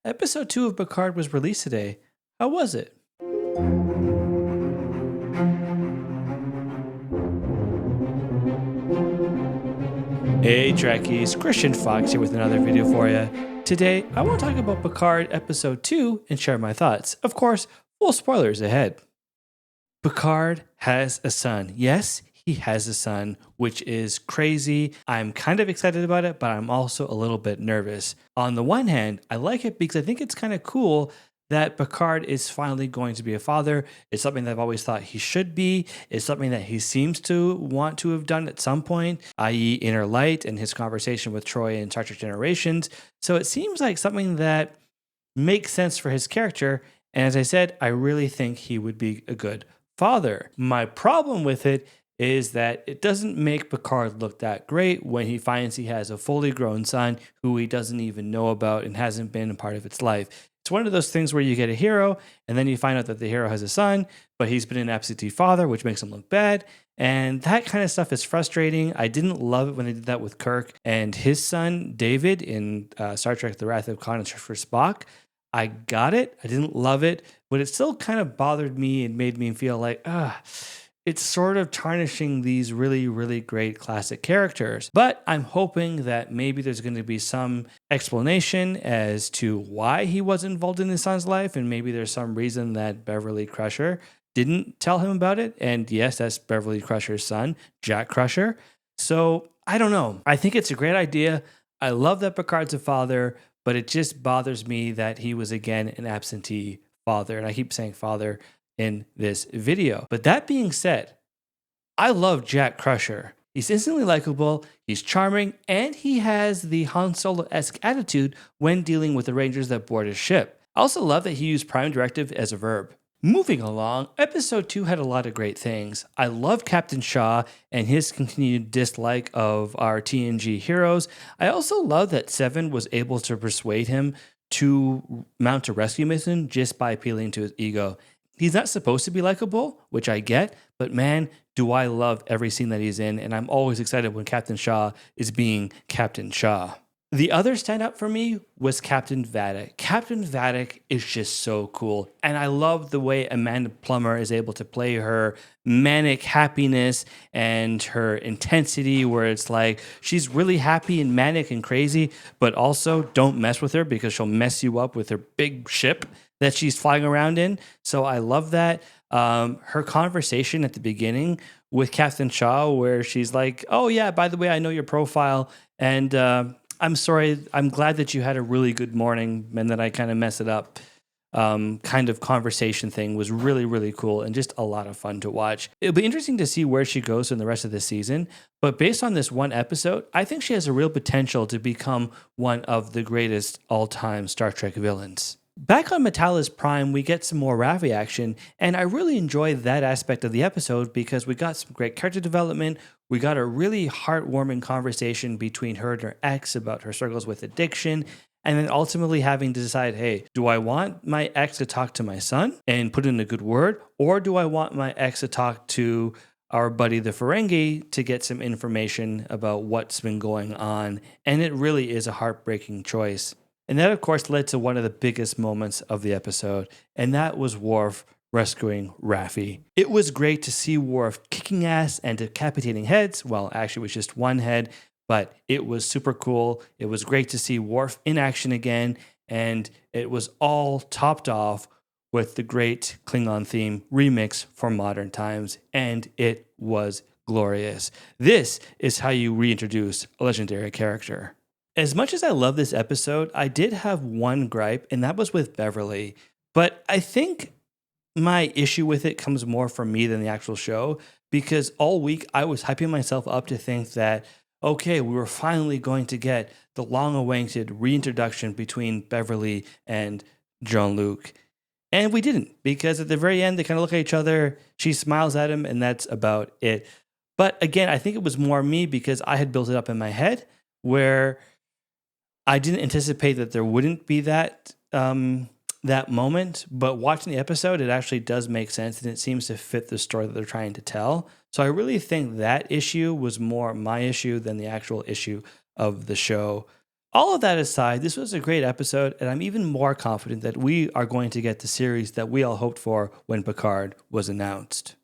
Episode 2 of Picard was released today. How was it? Hey Trekkies, Christian Fox here with another video for you. Today, I want to talk about Picard Episode 2 and share my thoughts. Of course, full spoilers ahead. Picard has a son. Yes, he has a son, which is crazy. I'm kind of excited about it, but I'm also a little bit nervous. On the one hand, I like it because I think it's kind of cool that Picard is finally going to be a father. It's something that I've always thought he should be. It's something that he seems to want to have done at some point, i.e. Inner Light and his conversation with Troy in Star Trek Generations. So it seems like something that makes sense for his character. And as I said, I really think he would be a good father. My problem with it is that it doesn't make Picard look that great when he finds he has a fully grown son who he doesn't even know about and hasn't been a part of its life. It's one of those things where you get a hero and then you find out that the hero has a son, but he's been an absentee father, which makes him look bad. And that kind of stuff is frustrating. I didn't love it when they did that with Kirk and his son, David, in Star Trek The Wrath of Khan and Search for Spock. I got it. I didn't love it, but it still kind of bothered me and made me feel like, it's sort of tarnishing these really, really great classic characters. But I'm hoping that maybe there's going to be some explanation as to why he was involved in his son's life, and maybe there's some reason that Beverly Crusher didn't tell him about it. And yes, that's Beverly Crusher's son, Jack Crusher. So I don't know. I think it's a great idea. I love that Picard's a father, but it just bothers me that he was again an absentee father. And I keep saying father in this video. But that being said, I love Jack Crusher. He's instantly likable, he's charming, and he has the Han Solo-esque attitude when dealing with the Rangers that board his ship. I also love that he used Prime Directive as a verb. Moving along, episode 2 had a lot of great things. I love Captain Shaw and his continued dislike of our TNG heroes. I also love that Seven was able to persuade him to mount a rescue mission just by appealing to his ego. He's not supposed to be likable, which I get, but man, do I love every scene that he's in, and I'm always excited when Captain Shaw is being Captain Shaw. The other standout for me was Captain Vatic. Captain Vatic is just so cool, and I love the way Amanda Plummer is able to play her manic happiness and her intensity, where it's like she's really happy and manic and crazy, but also don't mess with her because she'll mess you up with her big ship that she's flying around in. So I love that. Her conversation at the beginning with Captain Shaw, where she's like, oh yeah, by the way, I know your profile, and I'm sorry, I'm glad that you had a really good morning and that I kind of mess it up. Kind of conversation thing was really, really cool and just a lot of fun to watch. It'll be interesting to see where she goes in the rest of the season, but based on this one episode, I think she has a real potential to become one of the greatest all-time Star Trek villains. Back on Metallis Prime, we get some more Ravi action, and I really enjoyed that aspect of the episode because we got some great character development. We got a really heartwarming conversation between her and her ex about her struggles with addiction, and then ultimately having to decide, hey, do I want my ex to talk to my son and put in a good word, or do I want my ex to talk to our buddy the Ferengi to get some information about what's been going on? And it really is a heartbreaking choice. And that, of course, led to one of the biggest moments of the episode, and that was Worf rescuing Ravi. It was great to see Worf kicking ass and decapitating heads. Well, actually, it was just one head, but it was super cool. It was great to see Worf in action again, and it was all topped off with the great Klingon theme remix for modern times, and it was glorious. This is how you reintroduce a legendary character. As much as I love this episode, I did have one gripe, and that was with Beverly. But I think my issue with it comes more from me than the actual show, because all week I was hyping myself up to think that, okay, we were finally going to get the long-awaited reintroduction between Beverly and Jean-Luc. And we didn't, because at the very end, they kind of look at each other, she smiles at him, and that's about it. But again, I think it was more me because I had built it up in my head where I didn't anticipate that there wouldn't be that moment, but watching the episode, it actually does make sense, and it seems to fit the story that they're trying to tell. So I really think that issue was more my issue than the actual issue of the show. All of that aside, this was a great episode, and I'm even more confident that we are going to get the series that we all hoped for when Picard was announced.